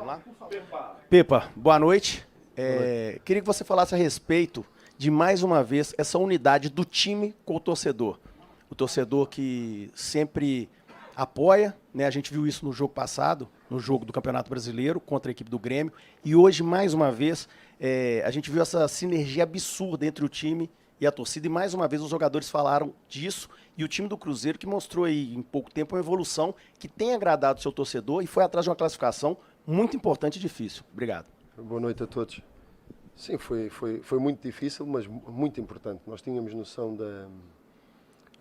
Vamos lá? Pepa, boa noite. Queria que você falasse a respeito de, mais uma vez, essa unidade do time com o torcedor. O torcedor que sempre apoia, né? A gente viu isso no jogo passado, no jogo do Campeonato Brasileiro, contra a equipe do Grêmio. E hoje, mais uma vez, a gente viu essa sinergia absurda entre o time e a torcida. E, mais uma vez, os jogadores falaram disso. E o time do Cruzeiro, que mostrou aí, em pouco tempo, uma evolução que tem agradado o seu torcedor e foi atrás de uma classificação muito importante e difícil. Obrigado. Boa noite a todos. Sim, foi muito difícil, mas muito importante. Nós tínhamos noção da...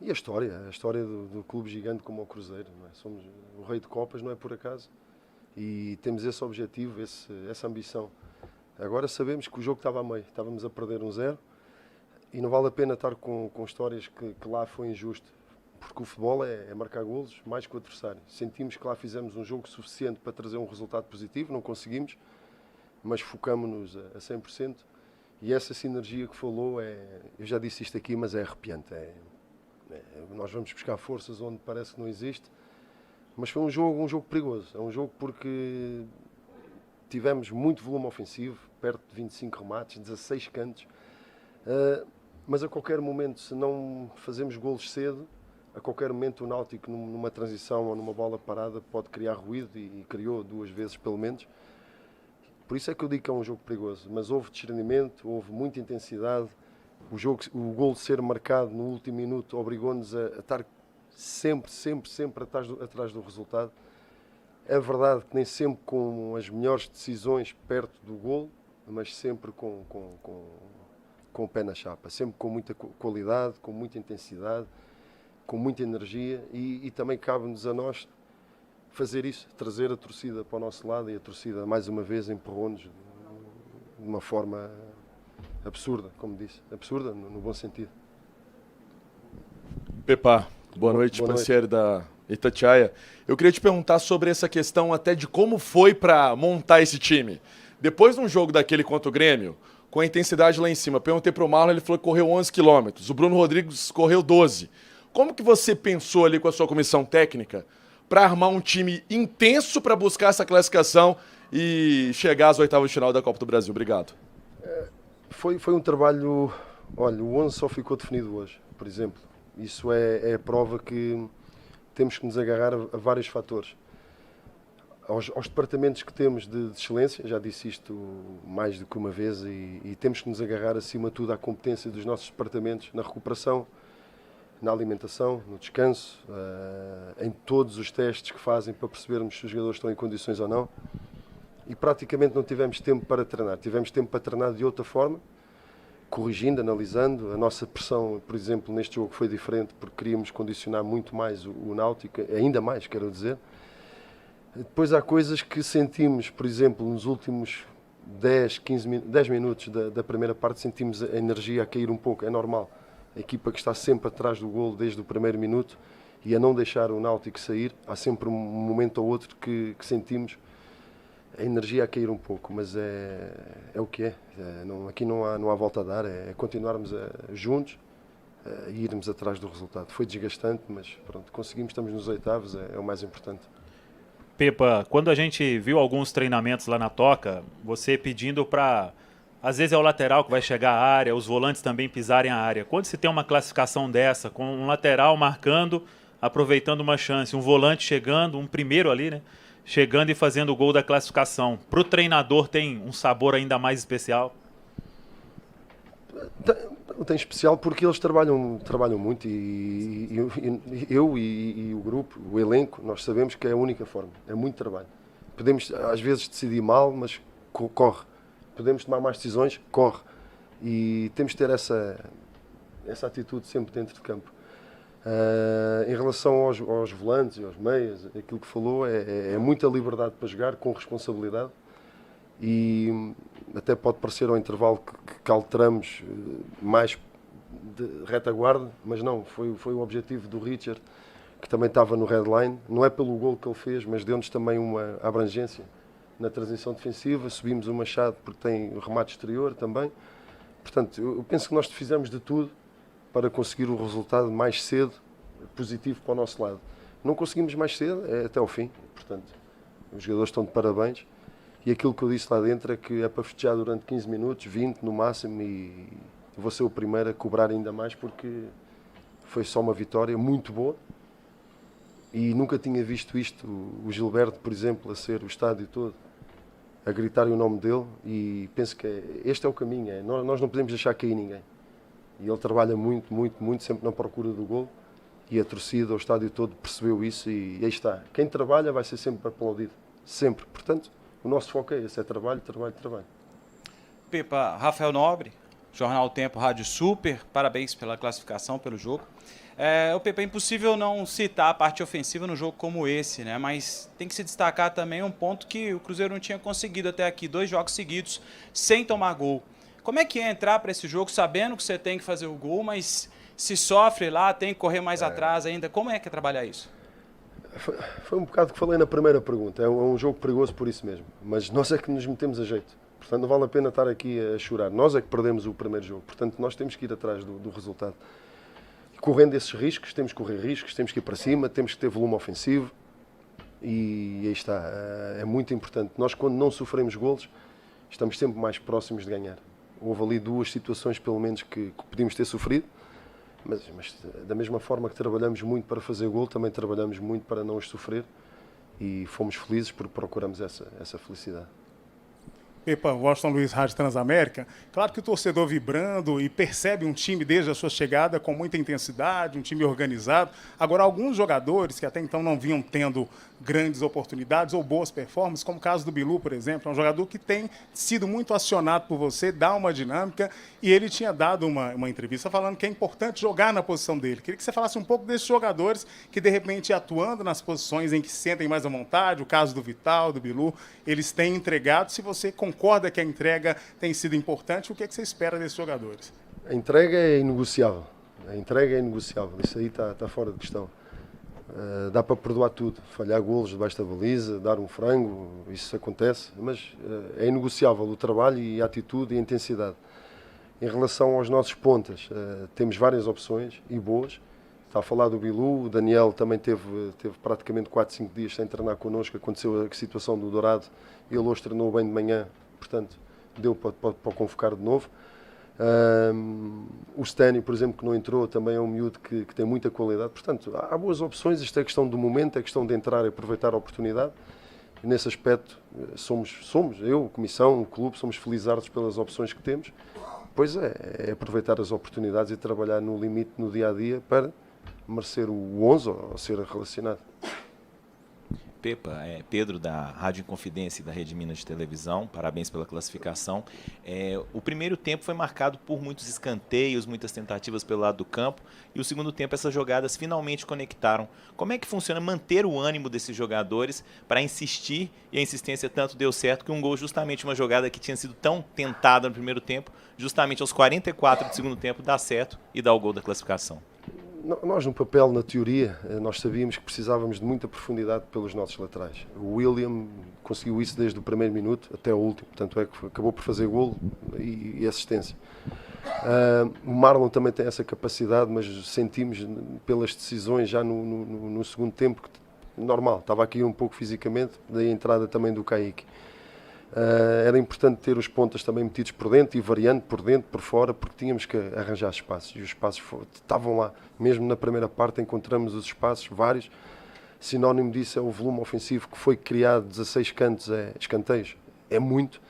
E a história do clube gigante como o Cruzeiro. Não é? Somos o rei de Copas, não é por acaso. E temos esse objetivo, essa ambição. Agora sabemos que o jogo estava a meio. Estávamos a perder 1-0 e não vale a pena estar com histórias que lá foi injusto. Porque o futebol é marcar golos mais que o adversário. Sentimos que lá fizemos um jogo suficiente para trazer um resultado positivo, não conseguimos, mas focamos-nos a 100%. E essa sinergia que falou, eu já disse isto aqui, mas é arrepiante. Nós vamos buscar forças onde parece que não existe, mas foi um jogo perigoso. É um jogo porque tivemos muito volume ofensivo, perto de 25 remates, 16 cantos, mas a qualquer momento, se não fazemos golos cedo, a qualquer momento o Náutico, numa transição ou numa bola parada, pode criar ruído e criou 2 vezes pelo menos. Por isso é que eu digo que é um jogo perigoso, mas houve discernimento, houve muita intensidade. O gol ser marcado no último minuto obrigou-nos a estar sempre atrás do resultado. É verdade que nem sempre com as melhores decisões perto do gol, mas sempre com o pé na chapa, sempre com muita qualidade, com muita intensidade, com muita energia e também cabe-nos a nós fazer isso, trazer a torcida para o nosso lado e a torcida mais uma vez empurrou-nos de uma forma absurda, como disse, absurda no bom sentido. Pepa, boa noite, Pansieri da Itatiaia. Eu queria te perguntar sobre essa questão até de como foi para montar esse time. Depois de um jogo daquele contra o Grêmio, com a intensidade lá em cima, perguntei para o Marlon, ele falou que correu 11 quilômetros, o Bruno Rodrigues correu 12. Como que você pensou ali com a sua comissão técnica para armar um time intenso para buscar essa classificação e chegar às oitavas de final da Copa do Brasil? Obrigado. Foi um trabalho... Olha, o 11 só ficou definido hoje, por exemplo. Isso é a prova que temos que nos agarrar a vários fatores. Aos departamentos que temos de excelência, já disse isto mais do que uma vez, e temos que nos agarrar acima de tudo à competência dos nossos departamentos na recuperação, na alimentação, no descanso, em todos os testes que fazem para percebermos se os jogadores estão em condições ou não. E praticamente não tivemos tempo para treinar. Tivemos tempo para treinar de outra forma, corrigindo, analisando. A nossa pressão, por exemplo, neste jogo foi diferente porque queríamos condicionar muito mais o Náutico, ainda mais, quero dizer. Depois há coisas que sentimos, por exemplo, nos últimos 10 minutos da primeira parte, sentimos a energia a cair um pouco, é normal. A equipa que está sempre atrás do golo desde o primeiro minuto e a não deixar o Náutico sair, há sempre um momento ou outro que sentimos a energia a cair um pouco, mas é o que é. Aqui não há volta a dar, é continuarmos juntos e irmos atrás do resultado. Foi desgastante, mas pronto, conseguimos, estamos nos oitavos, é o mais importante. Pepa, quando a gente viu alguns treinamentos lá na Toca, você pedindo para... Às vezes é o lateral que vai chegar à área, os volantes também pisarem a área. Quando se tem uma classificação dessa, com um lateral marcando, aproveitando uma chance, um volante chegando, um primeiro ali, né? Chegando e fazendo o gol da classificação. Para o treinador tem um sabor ainda mais especial? Tem especial porque eles trabalham muito e eu e o grupo, o elenco, nós sabemos que é a única forma, é muito trabalho. Podemos às vezes decidir mal, mas corre. Podemos tomar mais decisões, corre. E temos de ter essa atitude sempre dentro de campo. Em relação aos volantes e aos meias, aquilo que falou é muita liberdade para jogar, com responsabilidade. E até pode parecer ao intervalo que alteramos mais de retaguarda, mas não, foi o objetivo do Richard, que também estava no headline. Não é pelo gol que ele fez, mas deu-nos também uma abrangência na transição defensiva. Subimos o Machado porque tem o remate exterior também. Portanto, eu penso que nós fizemos de tudo para conseguir o resultado mais cedo, positivo para o nosso lado. Não conseguimos mais cedo, é até ao fim. Portanto, os jogadores estão de parabéns. E aquilo que eu disse lá dentro é que é para festejar durante 15 minutos, 20 no máximo, e vou ser o primeiro a cobrar ainda mais, porque foi só uma vitória muito boa. E nunca tinha visto isto, o Gilberto, por exemplo, a ser o estádio todo, a gritar o nome dele, e penso que este é o caminho, nós não podemos deixar cair ninguém. E ele trabalha muito, muito, muito, sempre na procura do gol, e a torcida, o estádio todo percebeu isso, e aí está. Quem trabalha vai ser sempre aplaudido, sempre. Portanto, o nosso foco é esse, é trabalho, trabalho, trabalho. Pepa, Rafael Nobre, Jornal Tempo, Rádio Super, parabéns pela classificação, pelo jogo. O Pepa, é impossível não citar a parte ofensiva num jogo como esse, né? Mas tem que se destacar também um ponto que o Cruzeiro não tinha conseguido até aqui, 2 jogos seguidos sem tomar gol. Como é que é entrar para esse jogo sabendo que você tem que fazer o gol, mas se sofre lá, tem que correr mais atrás ainda? Como é que é trabalhar isso? Foi um bocado que falei na primeira pergunta, é um jogo perigoso por isso mesmo, mas nós é que nos metemos a jeito, portanto não vale a pena estar aqui a chorar, nós é que perdemos o primeiro jogo, portanto nós temos que ir atrás do resultado. Correndo esses riscos, temos que correr riscos, temos que ir para cima, temos que ter volume ofensivo, e aí está, é muito importante. Nós, quando não sofremos golos, estamos sempre mais próximos de ganhar. Houve ali 2 situações, pelo menos, que podíamos ter sofrido, mas da mesma forma que trabalhamos muito para fazer golo, também trabalhamos muito para não os sofrer, e fomos felizes porque procuramos essa felicidade. Pepa, Washington Luiz, Rádio Transamérica. Claro que o torcedor vibrando e percebe um time desde a sua chegada com muita intensidade, um time organizado. Agora, alguns jogadores que até então não vinham tendo grandes oportunidades ou boas performances, como o caso do Bilu, por exemplo, é um jogador que tem sido muito acionado por você, dá uma dinâmica, e ele tinha dado uma entrevista falando que é importante jogar na posição dele. Queria que você falasse um pouco desses jogadores que, de repente, atuando nas posições em que se sentem mais à vontade, o caso do Vital, do Bilu, eles têm entregado. Se você concorda que a entrega tem sido importante, o que é que você espera desses jogadores? A entrega é inegociável. A entrega é inegociável. Isso aí está fora de questão. Dá para perdoar tudo. Falhar golos debaixo da baliza, dar um frango, isso acontece. Mas é inegociável o trabalho e a atitude e a intensidade. Em relação aos nossos pontas, temos várias opções e boas. Está a falar do Bilu, o Daniel também teve praticamente 4, 5 dias sem treinar connosco. Aconteceu a situação do Dourado. Ele hoje treinou bem de manhã, portanto, deu para convocar de novo. O Stênio, por exemplo, que não entrou, também é um miúdo que tem muita qualidade. Portanto, há boas opções. Isto é questão do momento, é questão de entrar e aproveitar a oportunidade. E nesse aspecto, eu, comissão, o clube, somos felizardos pelas opções que temos. Pois é aproveitar as oportunidades e trabalhar no limite, no dia-a-dia, para merecer o 11 ou ser relacionado. Pepa, Pedro da Rádio Inconfidência e da Rede Minas de Televisão, parabéns pela classificação. O primeiro tempo foi marcado por muitos escanteios, muitas tentativas pelo lado do campo, e o segundo tempo essas jogadas finalmente conectaram. Como é que funciona manter o ânimo desses jogadores para insistir, e a insistência tanto deu certo que um gol, justamente uma jogada que tinha sido tão tentada no primeiro tempo, justamente aos 44 do segundo tempo dá certo e dá o gol da classificação? Nós, no papel, na teoria, nós sabíamos que precisávamos de muita profundidade pelos nossos laterais. O William conseguiu isso desde o primeiro minuto até o último, portanto é que acabou por fazer golo e assistência. O Marlon também tem essa capacidade, mas sentimos pelas decisões já no segundo tempo que normal, estava aqui um pouco fisicamente, daí a entrada também do Kaique. Era importante ter os pontas também metidos por dentro e variando por dentro, por fora, porque tínhamos que arranjar espaços, e os espaços estavam lá. Mesmo na primeira parte encontramos os espaços, vários. Sinónimo disso é o volume ofensivo que foi criado, 16 cantos, escanteios, é muito,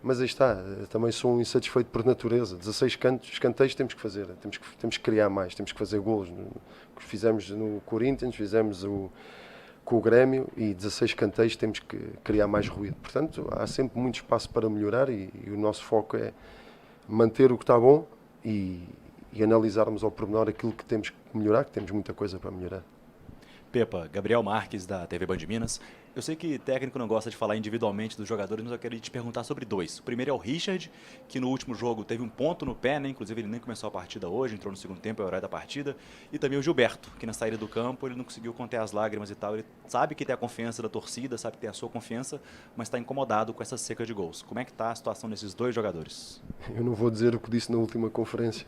mas aí está, também sou um insatisfeito por natureza. 16 cantos, escanteios temos que fazer, temos que criar mais, temos que fazer golos. Fizemos no Corinthians, fizemos com o Grêmio, e 16 canteiros temos que criar mais ruído. Portanto, há sempre muito espaço para melhorar, e o nosso foco é manter o que está bom e analisarmos ao pormenor aquilo que temos que melhorar, que temos muita coisa para melhorar. Pepa, Gabriel Marques, da TV Band Minas. Eu sei que técnico não gosta de falar individualmente dos jogadores, mas eu queria te perguntar sobre 2. O primeiro é o Richard, que no último jogo teve um ponto no pé, né? Inclusive ele nem começou a partida hoje, entrou no segundo tempo, é o horário da partida. E também o Gilberto, que na saída do campo ele não conseguiu conter as lágrimas e tal. Ele sabe que tem a confiança da torcida, sabe que tem a sua confiança, mas está incomodado com essa seca de gols. Como é que está a situação desses 2 jogadores? Eu não vou dizer o que disse na última conferência,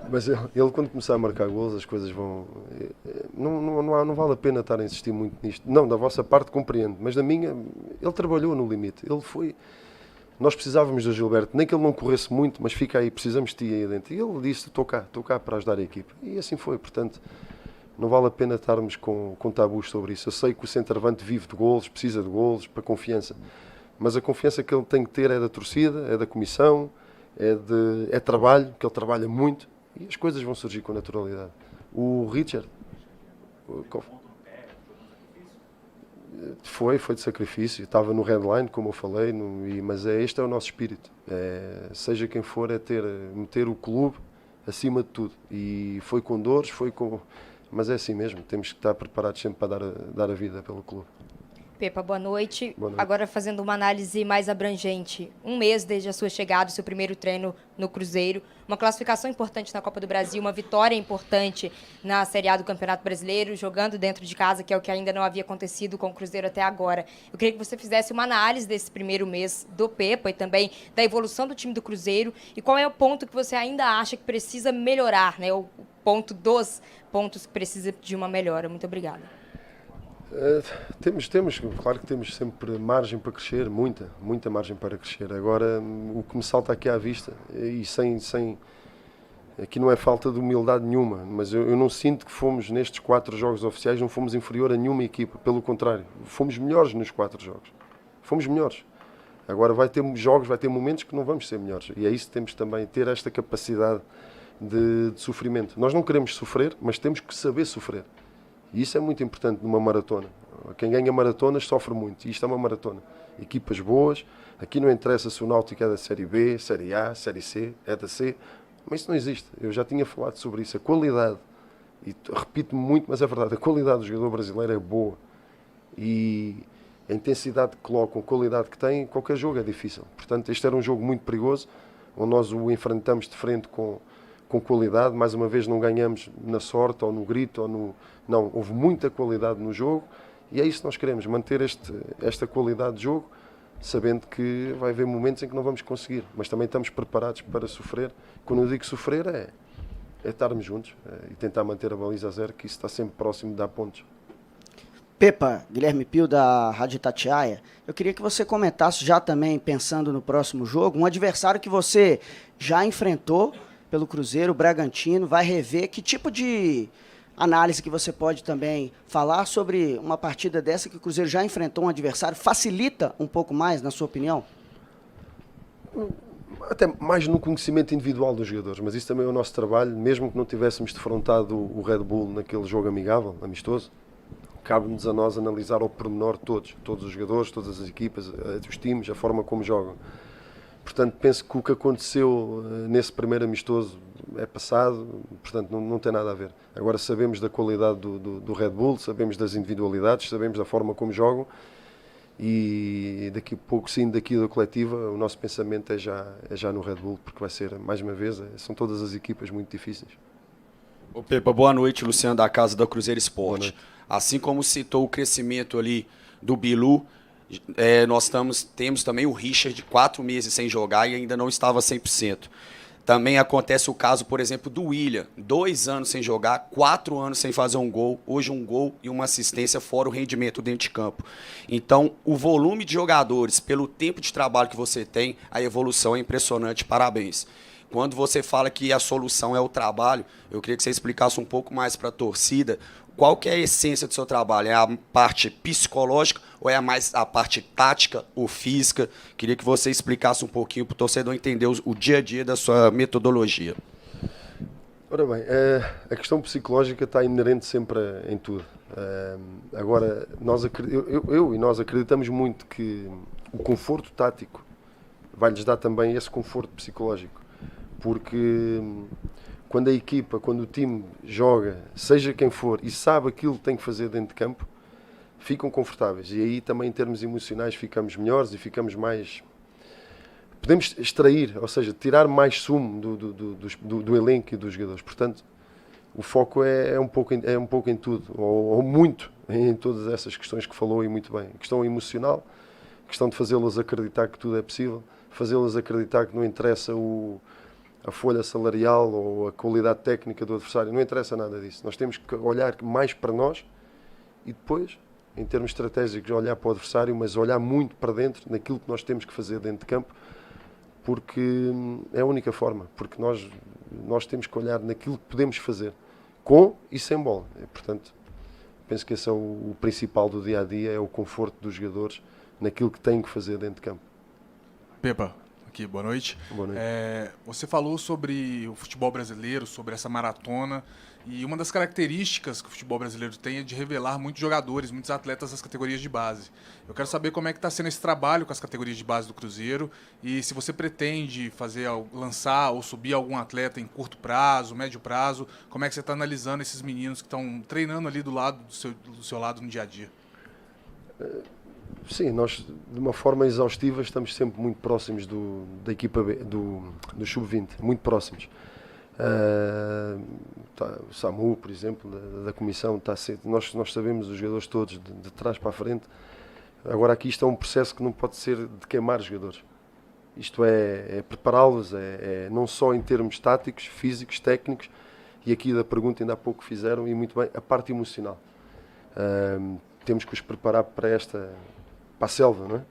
mas ele quando começar a marcar gols, as coisas vão... Não vale a pena estar a insistir muito nisto. Não, da vossa parte, compreendo, mas na minha, ele trabalhou no limite. Ele foi. Nós precisávamos do Gilberto, nem que ele não corresse muito, mas fica aí, precisamos de ti aí dentro. E ele disse: estou cá para ajudar a equipa. E assim foi, portanto, não vale a pena estarmos com tabus sobre isso. Eu sei que o centroavante vive de golos, precisa de golos, para confiança. Mas a confiança que ele tem que ter é da torcida, é da comissão, é trabalho, que ele trabalha muito, e as coisas vão surgir com naturalidade. O Richard foi de sacrifício, estava no headline, como eu falei, mas este é o nosso espírito. Seja quem for, meter o clube acima de tudo. E foi com dores, mas é assim mesmo, temos que estar preparados sempre para dar a vida pelo clube. Pepa, boa noite. Boa noite. Agora fazendo uma análise mais abrangente. Um mês desde a sua chegada, o seu primeiro treino no Cruzeiro, uma classificação importante na Copa do Brasil, uma vitória importante na Série A do Campeonato Brasileiro, jogando dentro de casa, que é o que ainda não havia acontecido com o Cruzeiro até agora. Eu queria que você fizesse uma análise desse primeiro mês do Pepa e também da evolução do time do Cruzeiro e qual é o ponto que você ainda acha que precisa melhorar, né? O ponto dos pontos que precisa de uma melhora. Muito obrigada. Claro que temos sempre margem para crescer, muita margem para crescer. Agora, o que me salta aqui à vista, e aqui não é falta de humildade nenhuma, mas eu não sinto que fomos, nestes 4 jogos oficiais, não fomos inferior a nenhuma equipa, pelo contrário, fomos melhores nos 4 jogos, fomos melhores. Agora vai ter momentos que não vamos ser melhores, e é isso que temos também, ter esta capacidade de sofrimento. Nós não queremos sofrer, mas temos que saber sofrer. E isso é muito importante numa maratona. Quem ganha maratonas sofre muito. E isto é uma maratona. Equipas boas. Aqui não interessa se o Náutico é da Série B, Série A, Série C, é da C. Mas isso não existe. Eu já tinha falado sobre isso. A qualidade, e repito-me muito, mas é verdade, a qualidade do jogador brasileiro é boa. E a intensidade que colocam, a qualidade que têm, qualquer jogo é difícil. Portanto, este era um jogo muito perigoso, onde nós o enfrentamos de frente com qualidade. Mais uma vez não ganhamos na sorte ou no grito não, houve muita qualidade no jogo e é isso que nós queremos, manter esta qualidade de jogo, sabendo que vai haver momentos em que não vamos conseguir, mas também estamos preparados para sofrer. Quando eu digo sofrer é estarmos juntos e tentar manter a baliza a 0, que isso está sempre próximo de dar pontos. Pepa, Guilherme Pio da Rádio Itatiaia, eu queria que você comentasse já também, pensando no próximo jogo, um adversário que você já enfrentou pelo Cruzeiro, o Bragantino, vai rever. Que tipo de análise que você pode também falar sobre uma partida dessa que o Cruzeiro já enfrentou um adversário? Facilita um pouco mais, na sua opinião? Até mais no conhecimento individual dos jogadores, mas isso também é o nosso trabalho, mesmo que não tivéssemos defrontado o Red Bull naquele jogo amigável, amistoso, cabe-nos a nós analisar ao pormenor todos os jogadores, todas as equipas, os times, a forma como jogam. Portanto, penso que o que aconteceu nesse primeiro amistoso é passado, portanto, não tem nada a ver. Agora sabemos da qualidade do Red Bull, sabemos das individualidades, sabemos da forma como jogam e daqui a pouco, sim, daqui da coletiva, o nosso pensamento é já no Red Bull, porque vai ser, mais uma vez, são todas as equipas muito difíceis. Ô Pepa, boa noite, Luciano da Casa da Cruzeiro Esporte. Assim como citou o crescimento ali do Bilu, nós temos também o Richard, 4 meses sem jogar e ainda não estava 100%. Também acontece o caso, por exemplo, do William, 2 anos sem jogar, 4 anos sem fazer um gol, hoje um gol e uma assistência, fora o rendimento dentro de campo. Então, o volume de jogadores, pelo tempo de trabalho que você tem, a evolução é impressionante, parabéns. Quando você fala que a solução é o trabalho, eu queria que você explicasse um pouco mais para a torcida qual que é a essência do seu trabalho. É a parte psicológica ou é mais a parte tática ou física? Queria que você explicasse um pouquinho para o torcedor entender o dia a dia da sua metodologia. Ora bem, a questão psicológica está inerente sempre em tudo. Agora, eu e nós acreditamos muito que o conforto tático vai-lhes dar também esse conforto psicológico. Porque quando a equipa, quando o time joga, seja quem for, e sabe aquilo que tem que fazer dentro de campo, ficam confortáveis. E aí também em termos emocionais ficamos melhores e ficamos mais... Podemos extrair, ou seja, tirar mais sumo do elenco e dos jogadores. Portanto, o foco é um pouco em tudo, ou muito em todas essas questões que falou e muito bem. A questão emocional, a questão de fazê-los acreditar que tudo é possível, fazê-los acreditar que não interessa a folha salarial ou a qualidade técnica do adversário, não interessa nada disso. Nós temos que olhar mais para nós e depois em termos estratégicos, olhar para o adversário, mas olhar muito para dentro, naquilo que nós temos que fazer dentro de campo, porque é a única forma, porque nós temos que olhar naquilo que podemos fazer, com e sem bola. E, portanto, penso que esse é o principal do dia-a-dia, é o conforto dos jogadores naquilo que têm que fazer dentro de campo. Pepa, aqui, boa noite. Boa noite. Você falou sobre o futebol brasileiro, sobre essa maratona, e uma das características que o futebol brasileiro tem é de revelar muitos jogadores, muitos atletas das categorias de base. Eu quero saber como é que está sendo esse trabalho com as categorias de base do Cruzeiro e se você pretende lançar ou subir algum atleta em curto prazo, médio prazo, como é que você está analisando esses meninos que estão treinando ali do seu lado no dia a dia? Sim, nós de uma forma exaustiva estamos sempre muito próximos da equipa B, do Sub-20, muito próximos. O Samu, por exemplo, da comissão, nós sabemos os jogadores todos de trás para a frente. Agora aqui isto é um processo que não pode ser de queimar jogadores. Isto é prepará-los, não só em termos táticos, físicos, técnicos, e aqui da pergunta ainda há pouco fizeram, e muito bem, a parte emocional. Temos que os preparar para a selva, não é?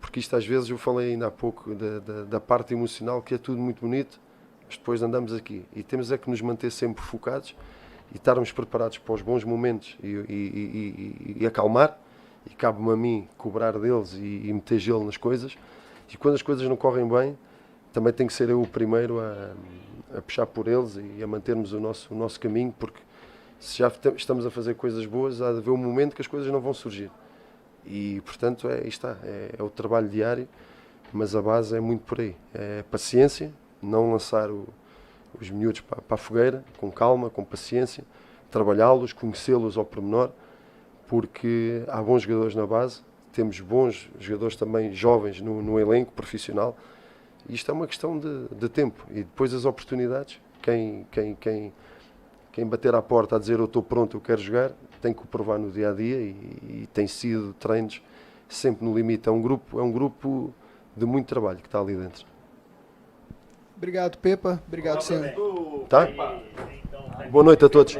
Porque isto às vezes, eu falei ainda há pouco da parte emocional, que é tudo muito bonito, mas depois andamos aqui e temos é que nos manter sempre focados e estarmos preparados para os bons momentos e acalmar, e cabe-me a mim cobrar deles e meter gelo nas coisas, e quando as coisas não correm bem também tem que ser eu o primeiro a puxar por eles e a mantermos o nosso caminho, porque se já estamos a fazer coisas boas, há de haver um momento que as coisas não vão surgir. E, portanto, é o trabalho diário, mas a base é muito por aí. É paciência, não lançar os miúdos para a fogueira, com calma, com paciência, trabalhá-los, conhecê-los ao pormenor, porque há bons jogadores na base, temos bons jogadores também jovens no elenco profissional, e isto é uma questão de tempo. E depois as oportunidades, quem bater à porta a dizer eu estou pronto, eu quero jogar, tem que o provar no dia-a-dia e tem sido treinos sempre no limite. É um grupo de muito trabalho que está ali dentro. Obrigado, Pepa. Obrigado, senhor. Tá? Boa noite a todos.